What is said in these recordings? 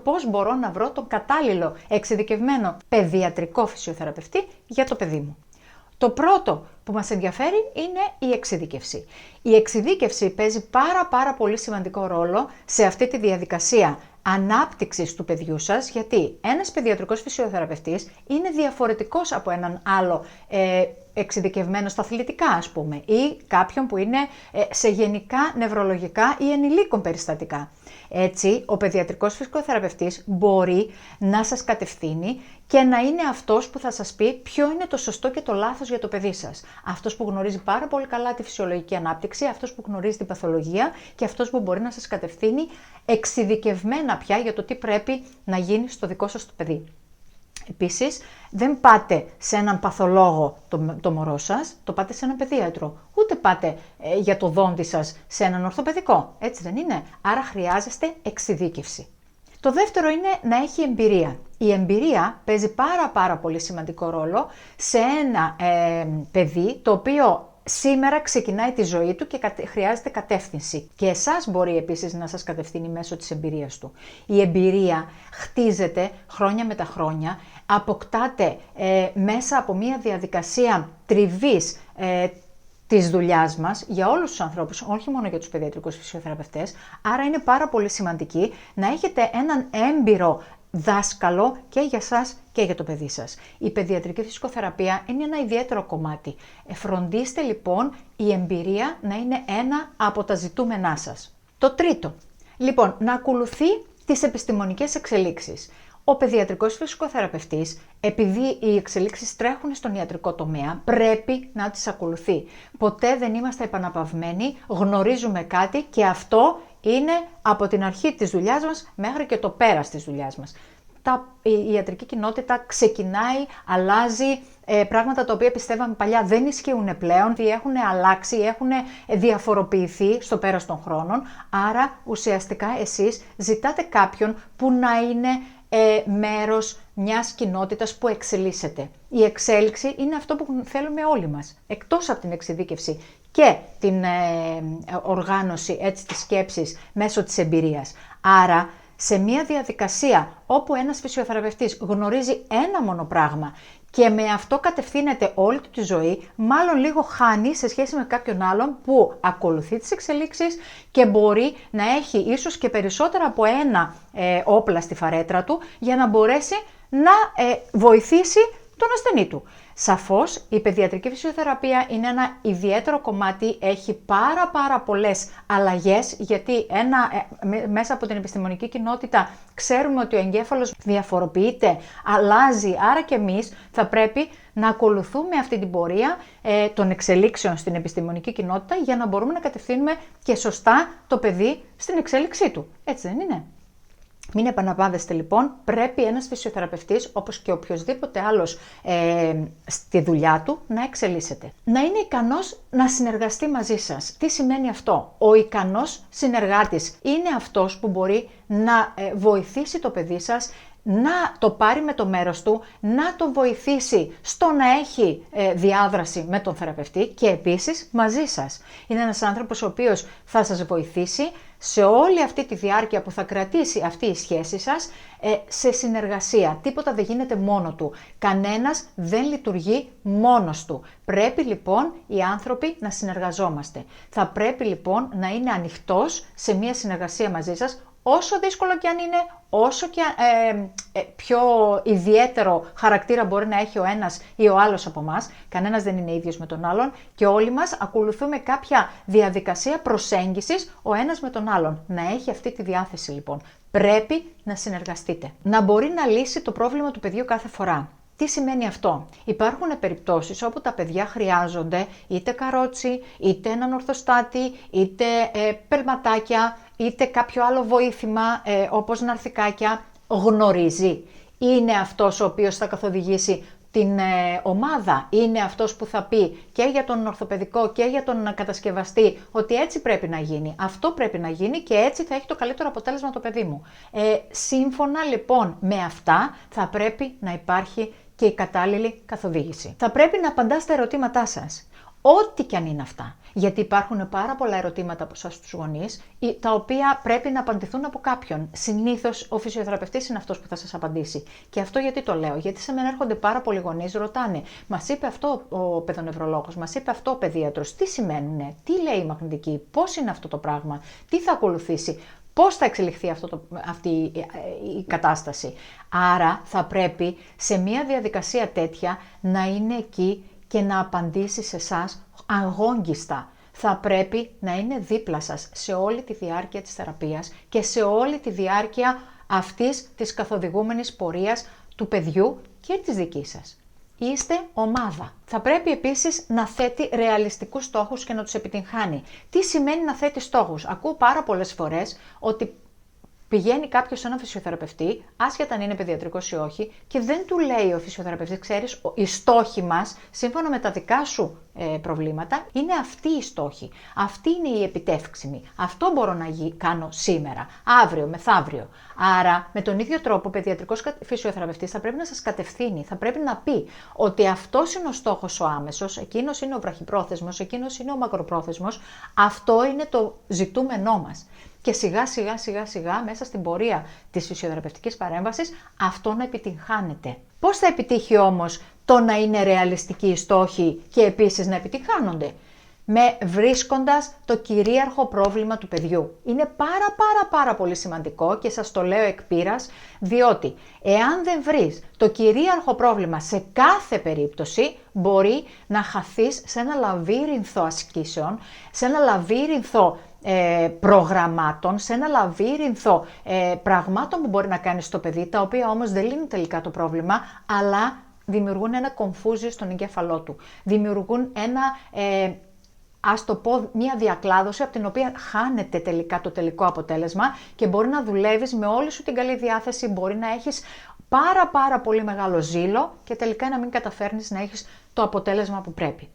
πώς μπορώ να βρω τον κατάλληλο εξειδικευμένο παιδιατρικό φυσιοθεραπευτή για το παιδί μου. Το πρώτο που μας ενδιαφέρει είναι η εξειδίκευση. Η εξειδίκευση παίζει πάρα πολύ σημαντικό ρόλο σε αυτή τη διαδικασία ανάπτυξης του παιδιού σας, γιατί ένας παιδιατρικός φυσιοθεραπευτής είναι διαφορετικός από έναν άλλο εξειδικευμένο στα αθλητικά, ας πούμε, ή κάποιον που είναι σε γενικά νευρολογικά ή ενηλίκων περιστατικά. Έτσι, ο παιδιατρικός φυσιοθεραπευτής μπορεί να σας κατευθύνει και να είναι αυτός που θα σας πει ποιο είναι το σωστό και το λάθος για το παιδί σας. Αυτός που γνωρίζει πάρα πολύ καλά τη φυσιολογική ανάπτυξη, αυτός που γνωρίζει την παθολογία και αυτός που μπορεί να σας κατευθύνει εξειδικευμένα πια για το τι πρέπει να γίνει στο δικό σας το παιδί. Επίσης, δεν πάτε σε έναν παθολόγο το μωρό σας, το πάτε σε έναν παιδίατρο. Ούτε πάτε για το δόντι σας σε έναν ορθοπαιδικό, έτσι δεν είναι? Άρα χρειάζεστε εξειδίκευση. Το δεύτερο είναι να έχει εμπειρία. Η εμπειρία παίζει πάρα πολύ σημαντικό ρόλο σε ένα παιδί το οποίο σήμερα ξεκινάει τη ζωή του και χρειάζεται κατεύθυνση. Και εσάς μπορεί επίσης να σας κατευθύνει μέσω της εμπειρίας του. Η εμπειρία χτίζεται χρόνια με τα χρόνια, αποκτάτε μέσα από μια διαδικασία τριβής της δουλειάς μας για όλους τους ανθρώπους, όχι μόνο για τους παιδιατρικούς φυσιοθεραπευτές. Άρα είναι πάρα πολύ σημαντική να έχετε έναν έμπειρο δάσκαλο και για σας και για το παιδί σας. Η παιδιατρική φυσικοθεραπεία είναι ένα ιδιαίτερο κομμάτι. Φροντίστε λοιπόν η εμπειρία να είναι ένα από τα ζητούμενά σας. Το τρίτο, λοιπόν, να ακολουθεί τις επιστημονικές εξελίξεις. Ο παιδιατρικός φυσικοθεραπευτής, επειδή οι εξελίξεις τρέχουν στον ιατρικό τομέα, πρέπει να τις ακολουθεί. Ποτέ δεν είμαστε επαναπαυμένοι, γνωρίζουμε κάτι και αυτό είναι από την αρχή της δουλειάς μας μέχρι και το πέρας της δουλειάς μας. Η ιατρική κοινότητα ξεκινάει, αλλάζει, πράγματα τα οποία πιστεύαμε παλιά δεν ισχύουν πλέον, έχουν αλλάξει, έχουν διαφοροποιηθεί στο πέρας των χρόνων, άρα ουσιαστικά εσείς ζητάτε κάποιον που να είναι μέρος μιας κοινότητας που εξελίσσεται. Η εξέλιξη είναι αυτό που θέλουμε όλοι μας, εκτός από την εξειδίκευση και την οργάνωση έτσι, της σκέψης μέσω της εμπειρίας. Άρα, σε μια διαδικασία όπου ένας φυσιοθεραπευτής γνωρίζει ένα μόνο πράγμα και με αυτό κατευθύνεται όλη του τη ζωή, μάλλον λίγο χάνει σε σχέση με κάποιον άλλον που ακολουθεί τις εξελίξεις και μπορεί να έχει ίσως και περισσότερα από ένα όπλα στη φαρέτρα του για να μπορέσει να βοηθήσει τον ασθενή του. Σαφώς η παιδιατρική φυσιοθεραπεία είναι ένα ιδιαίτερο κομμάτι, έχει πάρα πολλές αλλαγές, γιατί μέσα από την επιστημονική κοινότητα ξέρουμε ότι ο εγκέφαλος διαφοροποιείται, αλλάζει, άρα και εμείς θα πρέπει να ακολουθούμε αυτή την πορεία των εξελίξεων στην επιστημονική κοινότητα για να μπορούμε να κατευθύνουμε και σωστά το παιδί στην εξέλιξή του. Έτσι δεν είναι? Μην επαναπαύεστε λοιπόν, πρέπει ένας φυσιοθεραπευτής όπως και οποιοσδήποτε άλλος στη δουλειά του να εξελίσσεται. Να είναι ικανός να συνεργαστεί μαζί σας. Τι σημαίνει αυτό? Ο ικανός συνεργάτης είναι αυτός που μπορεί να βοηθήσει το παιδί σας να το πάρει με το μέρος του, να το βοηθήσει στο να έχει διάδραση με τον θεραπευτή και επίσης μαζί σας. Είναι ένας άνθρωπος ο οποίος θα σας βοηθήσει σε όλη αυτή τη διάρκεια που θα κρατήσει αυτή η σχέση σας σε συνεργασία. Τίποτα δεν γίνεται μόνο του. Κανένας δεν λειτουργεί μόνος του. Πρέπει λοιπόν οι άνθρωποι να συνεργαζόμαστε. Θα πρέπει λοιπόν να είναι ανοιχτός σε μια συνεργασία μαζί σας, όσο δύσκολο και αν είναι, όσο και πιο ιδιαίτερο χαρακτήρα μπορεί να έχει ο ένας ή ο άλλος από εμάς, κανένας δεν είναι ίδιος με τον άλλον και όλοι μας ακολουθούμε κάποια διαδικασία προσέγγισης ο ένας με τον άλλον. Να έχει αυτή τη διάθεση λοιπόν. Πρέπει να συνεργαστείτε. Να μπορεί να λύσει το πρόβλημα του παιδιού κάθε φορά. Τι σημαίνει αυτό? Υπάρχουν περιπτώσεις όπου τα παιδιά χρειάζονται είτε καρότσι, είτε έναν ορθοστάτη, είτε περματάκια, είτε κάποιο άλλο βοήθημα όπως ναρθικάκια. Γνωρίζει. Είναι αυτός ο οποίος θα καθοδηγήσει την ομάδα, είναι αυτός που θα πει και για τον ορθοπαιδικό και για τον κατασκευαστή ότι έτσι πρέπει να γίνει, αυτό πρέπει να γίνει και έτσι θα έχει το καλύτερο αποτέλεσμα το παιδί μου. Σύμφωνα λοιπόν με αυτά θα πρέπει να υπάρχει και η κατάλληλη καθοδήγηση. Θα πρέπει να απαντά στα ερωτήματά σας. Ό,τι και αν είναι αυτά. Γιατί υπάρχουν πάρα πολλά ερωτήματα από εσάς τους γονείς, τα οποία πρέπει να απαντηθούν από κάποιον. Συνήθως ο φυσιοθεραπευτής είναι αυτός που θα σας απαντήσει. Και αυτό γιατί το λέω? Γιατί σε μένα έρχονται πάρα πολλοί γονείς, ρωτάνε, μας είπε αυτό ο παιδονευρολόγος, μας είπε αυτό ο παιδίατρος, τι σημαίνουνε, τι λέει η μαγνητική, πώς είναι αυτό το πράγμα, τι θα ακολουθήσει. Πώς θα εξελιχθεί αυτή η κατάσταση. Άρα θα πρέπει σε μια διαδικασία τέτοια να είναι εκεί και να απαντήσει σε εσάς αγόγγιστα. Θα πρέπει να είναι δίπλα σας σε όλη τη διάρκεια της θεραπείας και σε όλη τη διάρκεια αυτής της καθοδηγούμενης πορείας του παιδιού και της δικής σας. Είστε ομάδα. Θα πρέπει επίσης να θέτει ρεαλιστικούς στόχους και να τους επιτυγχάνει. Τι σημαίνει να θέτει στόχους? Ακούω πάρα πολλές φορές ότι πηγαίνει κάποιος σε έναν φυσιοθεραπευτή, άσχετα αν είναι παιδιατρικός ή όχι, και δεν του λέει ο φυσιοθεραπευτής, ξέρεις, οι στόχοι μας, σύμφωνα με τα δικά σου προβλήματα, είναι αυτοί οι στόχοι. Αυτή είναι η επιτεύξιμη. Αυτό μπορώ να κάνω σήμερα, αύριο, μεθαύριο. Άρα, με τον ίδιο τρόπο, ο παιδιατρικός φυσιοθεραπευτής θα πρέπει να σας κατευθύνει, θα πρέπει να πει ότι αυτός είναι ο στόχος ο άμεσος, εκείνος είναι ο βραχυπρόθεσμος, εκείνος είναι ο μακροπρόθεσμος, αυτό είναι το ζητούμενό μας. Και σιγά μέσα στην πορεία της φυσιοθεραπευτικής παρέμβασης αυτό να επιτυγχάνεται. Πώς θα επιτύχει όμως το να είναι ρεαλιστικοί οι στόχοι και επίσης να επιτυγχάνονται? Βρίσκοντας το κυρίαρχο πρόβλημα του παιδιού. Είναι πάρα πολύ σημαντικό και σας το λέω εκ πείρας, διότι εάν δεν βρεις το κυρίαρχο πρόβλημα σε κάθε περίπτωση, μπορεί να χαθείς σε ένα λαβύρινθο ασκήσεων, σε ένα λαβύρινθο προγραμμάτων, σε ένα λαβύρινθο πραγμάτων που μπορεί να κάνεις στο παιδί, τα οποία όμως δεν λύνουν τελικά το πρόβλημα, αλλά δημιουργούν ένα κομφούζιο στον εγκέφαλό του. Δημιουργούν μια διακλάδωση από την οποία χάνεται τελικά το τελικό αποτέλεσμα και μπορεί να δουλεύεις με όλη σου την καλή διάθεση, μπορεί να έχεις πάρα πολύ μεγάλο ζήλο και τελικά να μην καταφέρνεις να έχεις το αποτέλεσμα που πρέπει.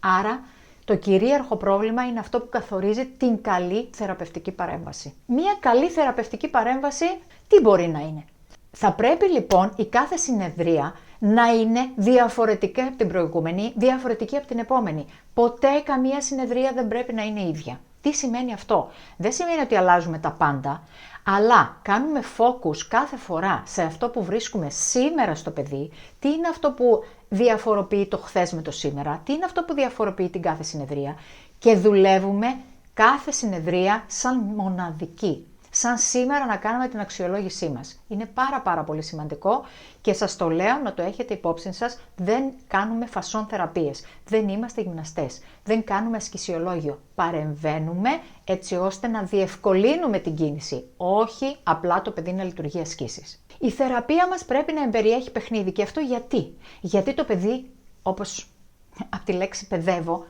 Άρα, το κυρίαρχο πρόβλημα είναι αυτό που καθορίζει την καλή θεραπευτική παρέμβαση. Μία καλή θεραπευτική παρέμβαση τι μπορεί να είναι? Θα πρέπει λοιπόν η κάθε συνεδρία να είναι διαφορετική από την προηγούμενη, διαφορετική από την επόμενη. Ποτέ καμία συνεδρία δεν πρέπει να είναι ίδια. Τι σημαίνει αυτό? Δεν σημαίνει ότι αλλάζουμε τα πάντα, αλλά κάνουμε focus κάθε φορά σε αυτό που βρίσκουμε σήμερα στο παιδί, τι είναι αυτό που διαφοροποιεί το χθες με το σήμερα, τι είναι αυτό που διαφοροποιεί την κάθε συνεδρία και δουλεύουμε κάθε συνεδρία σαν μοναδική. Σαν σήμερα να κάνουμε την αξιολόγησή μας. Είναι πάρα πολύ σημαντικό και σας το λέω να το έχετε υπόψη σας, δεν κάνουμε φασόν θεραπείες, δεν είμαστε γυμναστές, δεν κάνουμε ασκησιολόγιο. Παρεμβαίνουμε έτσι ώστε να διευκολύνουμε την κίνηση, όχι απλά το παιδί να λειτουργεί ασκήσεις. Η θεραπεία μας πρέπει να εμπεριέχει παιχνίδι και αυτό γιατί? Γιατί το παιδί, όπως από τη λέξη παιδεύω,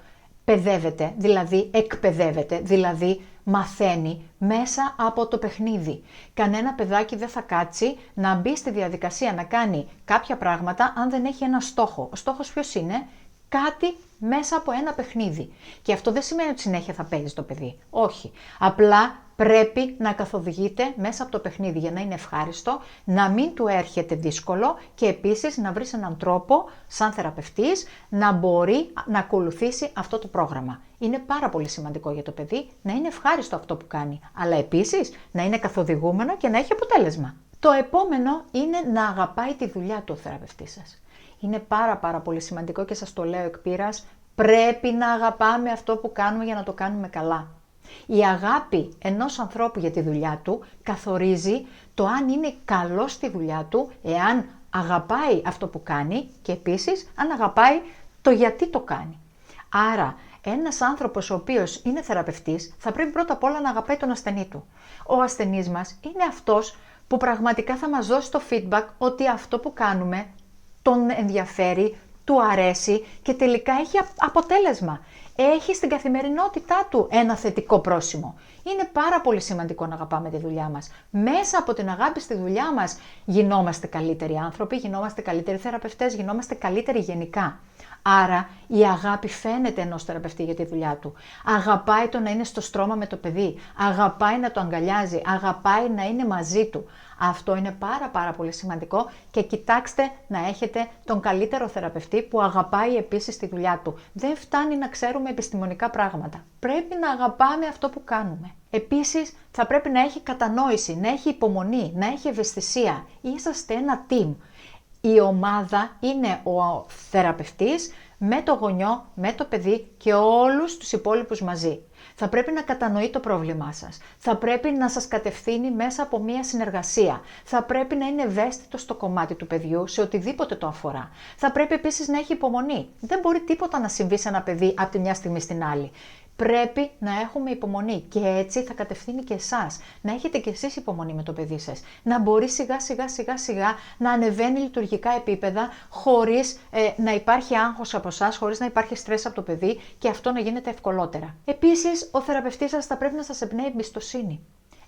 παιδεύεται, δηλαδή εκπαιδεύεται, δηλαδή μαθαίνει μέσα από το παιχνίδι. Κανένα παιδάκι δεν θα κάτσει να μπει στη διαδικασία να κάνει κάποια πράγματα αν δεν έχει ένα στόχο. Ο στόχος ποιος είναι? Κάτι μέσα από ένα παιχνίδι. Και αυτό δεν σημαίνει ότι συνέχεια θα παίζει το παιδί. Όχι. Απλά πρέπει να καθοδηγείται μέσα από το παιχνίδι για να είναι ευχάριστο, να μην του έρχεται δύσκολο και επίσης να βρεις έναν τρόπο σαν θεραπευτής να μπορεί να ακολουθήσει αυτό το πρόγραμμα. Είναι πάρα πολύ σημαντικό για το παιδί να είναι ευχάριστο αυτό που κάνει, αλλά επίσης να είναι καθοδηγούμενο και να έχει αποτέλεσμα. Το επόμενο είναι να αγαπάει τη δουλειά του ο θεραπευτής σας. Είναι πάρα πολύ σημαντικό και σας το λέω εκ πείρας, πρέπει να αγαπάμε αυτό που κάνουμε για να το κάνουμε καλά. Η αγάπη ενός ανθρώπου για τη δουλειά του καθορίζει το αν είναι καλός στη δουλειά του, εάν αγαπάει αυτό που κάνει και επίσης αν αγαπάει το γιατί το κάνει. Άρα, ένας άνθρωπος ο οποίος είναι θεραπευτής θα πρέπει πρώτα απ' όλα να αγαπάει τον ασθενή του. Ο ασθενής μας είναι αυτός που πραγματικά θα μας δώσει το feedback ότι αυτό που κάνουμε τον ενδιαφέρει, του αρέσει και τελικά έχει αποτέλεσμα. Έχει στην καθημερινότητά του ένα θετικό πρόσημο. Είναι πάρα πολύ σημαντικό να αγαπάμε τη δουλειά μας. Μέσα από την αγάπη στη δουλειά μας γινόμαστε καλύτεροι άνθρωποι, γινόμαστε καλύτεροι θεραπευτές, γινόμαστε καλύτεροι γενικά. Άρα η αγάπη φαίνεται ενός θεραπευτή για τη δουλειά του. Αγαπάει το να είναι στο στρώμα με το παιδί, αγαπάει να το αγκαλιάζει, αγαπάει να είναι μαζί του. Αυτό είναι πάρα πολύ σημαντικό και κοιτάξτε να έχετε τον καλύτερο θεραπευτή που αγαπάει επίσης τη δουλειά του. Δεν φτάνει να ξέρουμε επιστημονικά πράγματα. Πρέπει να αγαπάμε αυτό που κάνουμε. Επίσης θα πρέπει να έχει κατανόηση, να έχει υπομονή, να έχει ευαισθησία. Είσαστε ένα team. Η ομάδα είναι ο θεραπευτής με το γονιό, με το παιδί και όλους τους υπόλοιπους μαζί. Θα πρέπει να κατανοεί το πρόβλημά σας. Θα πρέπει να σας κατευθύνει μέσα από μια συνεργασία. Θα πρέπει να είναι ευαίσθητο στο κομμάτι του παιδιού σε οτιδήποτε το αφορά. Θα πρέπει επίσης να έχει υπομονή. Δεν μπορεί τίποτα να συμβεί σε ένα παιδί από τη μια στιγμή στην άλλη. Πρέπει να έχουμε υπομονή και έτσι θα κατευθύνει και εσάς. Να έχετε και εσείς υπομονή με το παιδί σας. Να μπορεί σιγά σιγά να ανεβαίνει λειτουργικά επίπεδα χωρίς να υπάρχει άγχος από εσάς, χωρίς να υπάρχει στρες από το παιδί και αυτό να γίνεται ευκολότερα. Επίσης, ο θεραπευτής σας θα πρέπει να σας εμπνέει εμπιστοσύνη.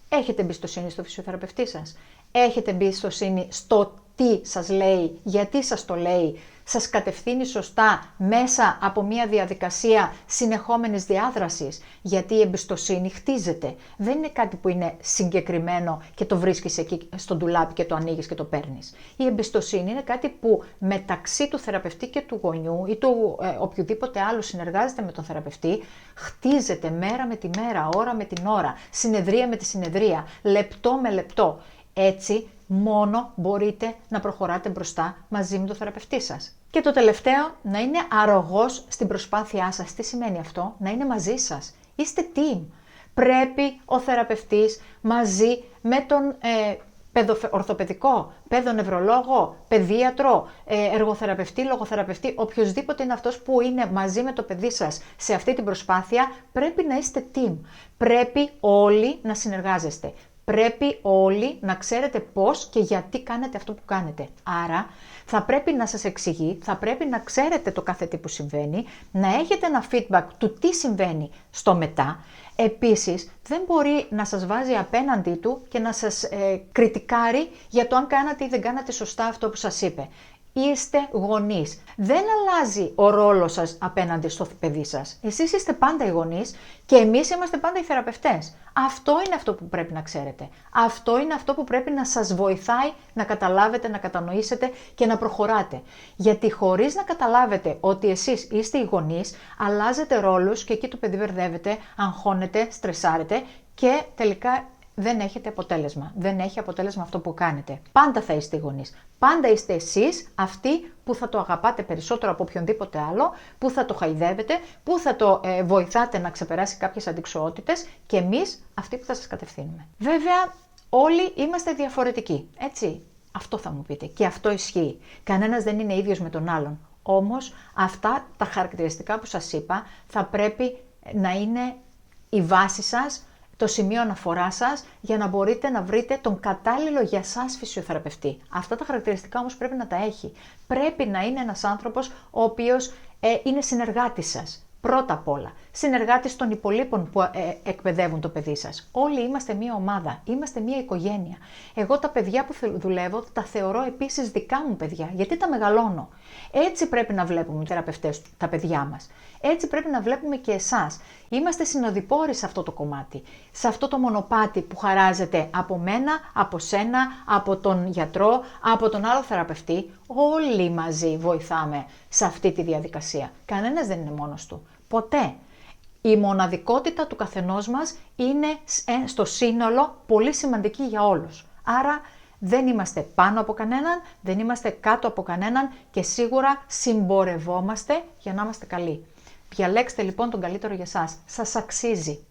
Έχετε εμπιστοσύνη στο φυσιοθεραπευτή σας. Έχετε εμπιστοσύνη στο τι σας λέει, γιατί σας το λέει, σας κατευθύνει σωστά μέσα από μια διαδικασία συνεχόμενης διάδρασης, γιατί η εμπιστοσύνη χτίζεται. Δεν είναι κάτι που είναι συγκεκριμένο και το βρίσκεις εκεί στο ντουλάπι και το ανοίγεις και το παίρνεις. Η εμπιστοσύνη είναι κάτι που μεταξύ του θεραπευτή και του γονιού ή του οποιοδήποτε άλλου συνεργάζεται με τον θεραπευτή, χτίζεται μέρα με τη μέρα, ώρα με την ώρα, συνεδρία με τη συνεδρία, λεπτό με λεπτό. Έτσι μόνο μπορείτε να προχωράτε μπροστά μαζί με τον θεραπευτή σας. Και το τελευταίο, να είναι αρρωγός στην προσπάθειά σας. Τι σημαίνει αυτό? Να είναι μαζί σας. Είστε team. Πρέπει ο θεραπευτής μαζί με τον ορθοπαιδικό, παιδονευρολόγο, παιδίατρο, εργοθεραπευτή, λογοθεραπευτή, οποιοδήποτε είναι αυτός που είναι μαζί με το παιδί σας σε αυτή την προσπάθεια, πρέπει να είστε team. Πρέπει όλοι να συνεργάζεστε. Πρέπει όλοι να ξέρετε πώς και γιατί κάνετε αυτό που κάνετε. Άρα θα πρέπει να σας εξηγεί, θα πρέπει να ξέρετε το κάθε τι που συμβαίνει, να έχετε ένα feedback του τι συμβαίνει στο μετά. Επίσης, δεν μπορεί να σας βάζει απέναντί του και να σας κριτικάρει για το αν κάνατε ή δεν κάνατε σωστά αυτό που σας είπε. Είστε γονείς. Δεν αλλάζει ο ρόλος σας απέναντι στο παιδί σας. Εσείς είστε πάντα οι γονείς και εμείς είμαστε πάντα οι θεραπευτές. Αυτό είναι αυτό που πρέπει να ξέρετε. Αυτό είναι αυτό που πρέπει να σας βοηθάει να καταλάβετε, να κατανοήσετε και να προχωράτε. Γιατί χωρίς να καταλάβετε ότι εσείς είστε οι γονείς, αλλάζετε ρόλους και εκεί το παιδί μπερδεύεται, αγχώνεται, στρεσάρετε και τελικά δεν έχετε αποτέλεσμα. Δεν έχει αποτέλεσμα αυτό που κάνετε. Πάντα θα είστε οι γονείς. Πάντα είστε εσείς αυτοί που θα το αγαπάτε περισσότερο από οποιονδήποτε άλλο, που θα το χαϊδεύετε, που θα το βοηθάτε να ξεπεράσει κάποιες αντικσοότητες και εμείς αυτοί που θα σας κατευθύνουμε. Βέβαια, όλοι είμαστε διαφορετικοί, έτσι. Αυτό θα μου πείτε και αυτό ισχύει. Κανένας δεν είναι ίδιος με τον άλλον. Όμως, αυτά τα χαρακτηριστικά που σας είπα θα πρέπει να είναι η βάση σας, το σημείο αναφοράς σας για να μπορείτε να βρείτε τον κατάλληλο για σας φυσιοθεραπευτή. Αυτά τα χαρακτηριστικά όμως πρέπει να τα έχει. Πρέπει να είναι ένας άνθρωπος ο οποίος είναι συνεργάτης σας. Πρώτα απ' όλα, συνεργάτης των υπολείπων που εκπαιδεύουν το παιδί σας. Όλοι είμαστε μία ομάδα, είμαστε μία οικογένεια. Εγώ τα παιδιά που δουλεύω τα θεωρώ επίσης δικά μου παιδιά, γιατί τα μεγαλώνω. Έτσι πρέπει να βλέπουμε οι θεραπευτές τα παιδιά μας. Έτσι πρέπει να βλέπουμε και εσάς. Είμαστε συνοδοιπόροι σε αυτό το κομμάτι, σε αυτό το μονοπάτι που χαράζεται από μένα, από σένα, από τον γιατρό, από τον άλλο θεραπευτή. Όλοι μαζί βοηθάμε σε αυτή τη διαδικασία. Κανένας δεν είναι μόνος του. Ποτέ. Η μοναδικότητα του καθενός μας είναι στο σύνολο πολύ σημαντική για όλους. Άρα δεν είμαστε πάνω από κανέναν, δεν είμαστε κάτω από κανέναν και σίγουρα συμπορευόμαστε για να είμαστε καλοί. Διαλέξτε λοιπόν τον καλύτερο για σας. Σας αξίζει.